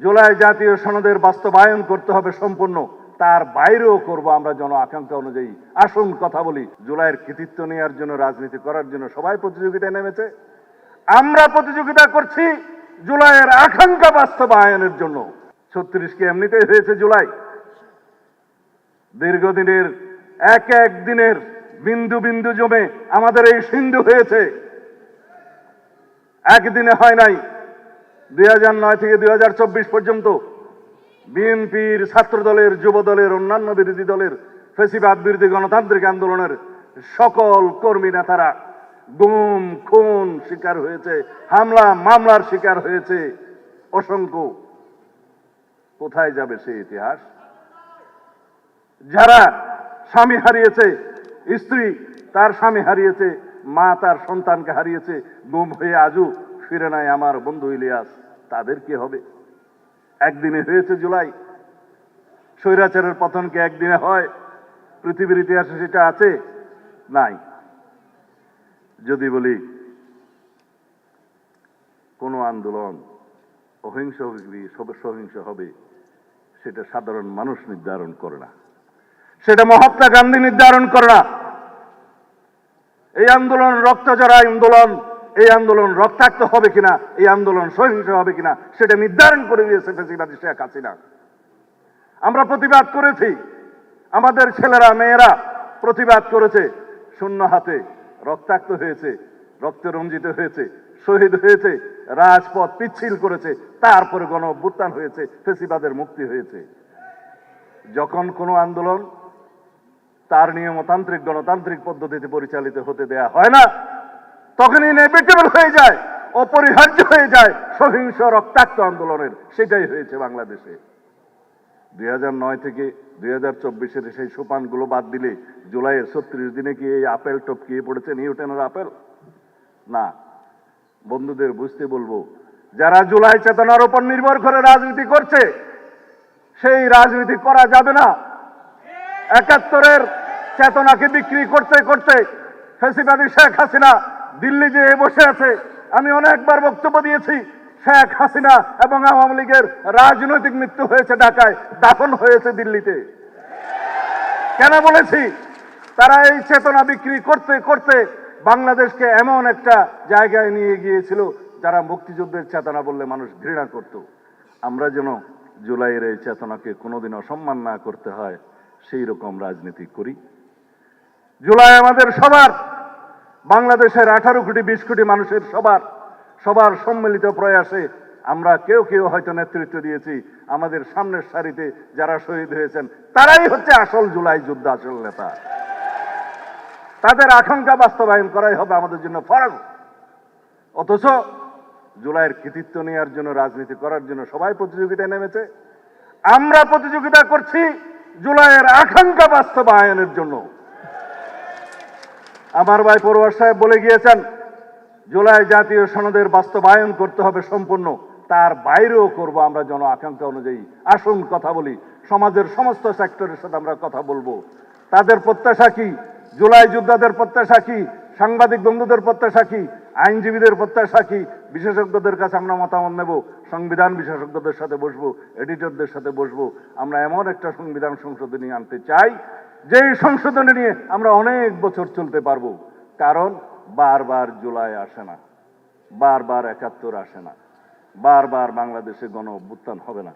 জুলাই জাতীয় সনদের বাস্তবায়ন করতে হবে সম্পূর্ণ, তার বাইরেও করব আমরা জন আকাঙ্ক্ষা অনুযায়ী। আসুন কথা বলি, জুলাইয়ের কৃতিত্ব নেওয়ার জন্য, রাজনীতি করার জন্য সবাই প্রতিযোগিতায় নেমেছে। আমরা প্রতিযোগিতা করছি জুলাইয়ের আকাঙ্ক্ষা বাস্তবায়নের জন্য। 36 কি এমনিতেই হয়েছে জুলাই? দীর্ঘদিনের এক এক দিনের বিন্দু বিন্দু জমে আমাদের এই সিন্ধু হয়েছে, একদিনে হয় নাই। 2009 থেকে 2024 পর্যন্ত বিএনপির, ছাত্র দলের, যুব দলের, অন্যান্য বিরোধী দলের, ফ্যাসিবাদ বিরোধী গণতান্ত্রিক আন্দোলনের সকল কর্মী নেতারা গুম খুন শিকার হয়েছে, হামলা মামলার শিকার হয়েছে অসংখ্য। কোথায় যাবে সেই ইতিহাস? যারা স্বামী হারিয়েছে, স্ত্রী তার স্বামী হারিয়েছে, মা তার সন্তানকে হারিয়েছে, গুম হয়ে আজও ফিরে নাই আমার বন্ধু ইলিয়াস, তাদের কি হবে? একদিনে হয়েছে জুলাই। স্বৈরাচারের পতন কি একদিনে হয়? পৃথিবীর ইতিহাসে সেটা আছে? নাই। যদি বলি কোন আন্দোলন অহিংস হবে কি সহিংস হবে, সেটা সাধারণ মানুষ নির্ধারণ করে না, সেটা মহাত্মা গান্ধী নির্ধারণ করে না। এই আন্দোলন রক্তজরা আন্দোলন, এই আন্দোলন রক্তাক্ত হবে কিনা, এই আন্দোলন সহিংস হবে কিনা, সেটা নির্ধারণ করে দিয়েছে ফ্যাসিবাদী শেখ হাসিনা। আমরা প্রতিবাদ করেছি, আমাদের ছেলেরা মেয়েরা প্রতিবাদ করেছে, শূন্য হাতে রক্তাক্ত হয়েছে, রক্তে রঞ্জিত হয়েছে, শহীদ হয়েছে, রাজপথ পিচ্ছিল করেছে, তারপরে গণ অভ্যুত্থান হয়েছে, ফ্যাসিবাদের মুক্তি হয়েছে। যখন কোনো আন্দোলন তার নিয়মতান্ত্রিক গণতান্ত্রিক পদ্ধতিতে পরিচালিত হতে দেয়া হয় না, তখনই ইনএভিটেবল হয়ে যায়, অপরিহার্য হয়ে যায় সহিংস রক্তাক্ত আন্দোলনের। সেটাই হয়েছে বাংলাদেশে। 2009 থেকে 2024-এর সেই সোপানগুলো বাদ দিলে জুলাইয়ের 36 দিনে কি এই আপেল টপকিয়ে পড়েছে নিউটনের আপেল? না। বন্ধুদের বুঝতে বলবো, যারা জুলাই চেতনার উপর নির্ভর করে রাজনীতি করছে, সেই রাজনীতি করা যাবে না। 71-এর চেতনাকে বিক্রি করতে করতে ফ্যাসিবাদী শেখ হাসিনা দিল্লি যেয়ে বসে আছে। আমি অনেকবার বক্তব্য দিয়েছি, শেখ হাসিনা এবং আওয়ামী লীগের রাজনৈতিক মৃত্যু হয়েছে ঢাকায়, দাফন হয়েছে দিল্লিতে। কেন বলেছি? তারা এই চেতনা বিক্রি করতে করতে বাংলাদেশকে এমন একটা জায়গায় নিয়ে গিয়েছিল, যারা মুক্তিযুদ্ধের চেতনা বললে মানুষ ঘৃণা করত। আমরা যেন জুলাইয়ের এই চেতনাকে কোনোদিন অসম্মান না করতে হয়, সেই রকম রাজনীতি করি। জুলাই আমাদের সবার, বাংলাদেশের 18 কোটি 20 কোটি মানুষের সবার সম্মিলিত প্রয়াসে আমরা কেউ কেউ হয়তো নেতৃত্ব দিয়েছি। আমাদের সামনের সারিতে যারা শহীদ হয়েছেন, তারাই হচ্ছে আসল জুলাই যুদ্ধ, আসল নেতা। তাদের আকাঙ্ক্ষা বাস্তবায়ন করাই হবে আমাদের জন্য ফরজ। অথচ জুলাইয়ের কৃতিত্ব নেওয়ার জন্য, রাজনীতি করার জন্য সবাই প্রতিযোগিতায় নেমেছে। আমরা প্রতিযোগিতা করছি জুলাইয়ের আকাঙ্ক্ষা বাস্তবায়নের জন্য। আমার ভাই পরোয়ার সাহেব বলে গিয়েছেন, জুলাই জাতীয় সনদের বাস্তবায়ন করতে হবে সম্পূর্ণ, তার বাইরেও করব আমরা জন আকাঙ্ক্ষা অনুযায়ী। আসুন কথা বলি, সমাজের সমস্ত সেক্টরের সাথে আমরা কথা বলবো। তাদের প্রত্যাশা কি? জুলাই যোদ্ধাদের প্রত্যাশা কি? সাংবাদিক বন্ধুদের প্রত্যাশা কি? আইনজীবীদের প্রত্যাশা কি? বিশেষজ্ঞদের কাছে আমরা মতামত নেব, সংবিধান বিশেষজ্ঞদের সাথে বসবো, এডিটরদের সাথে বসবো। আমরা এমন একটা সংবিধান সংশোধনী আনতে চাই, যেই সংশোধনী নিয়ে আমরা অনেক বছর চলতে পারবো। কারণ বারবার জুলাই আসে না, বারবার 71 আসে না, বারবার বাংলাদেশে গণ অভ্যুত্থান হবে না।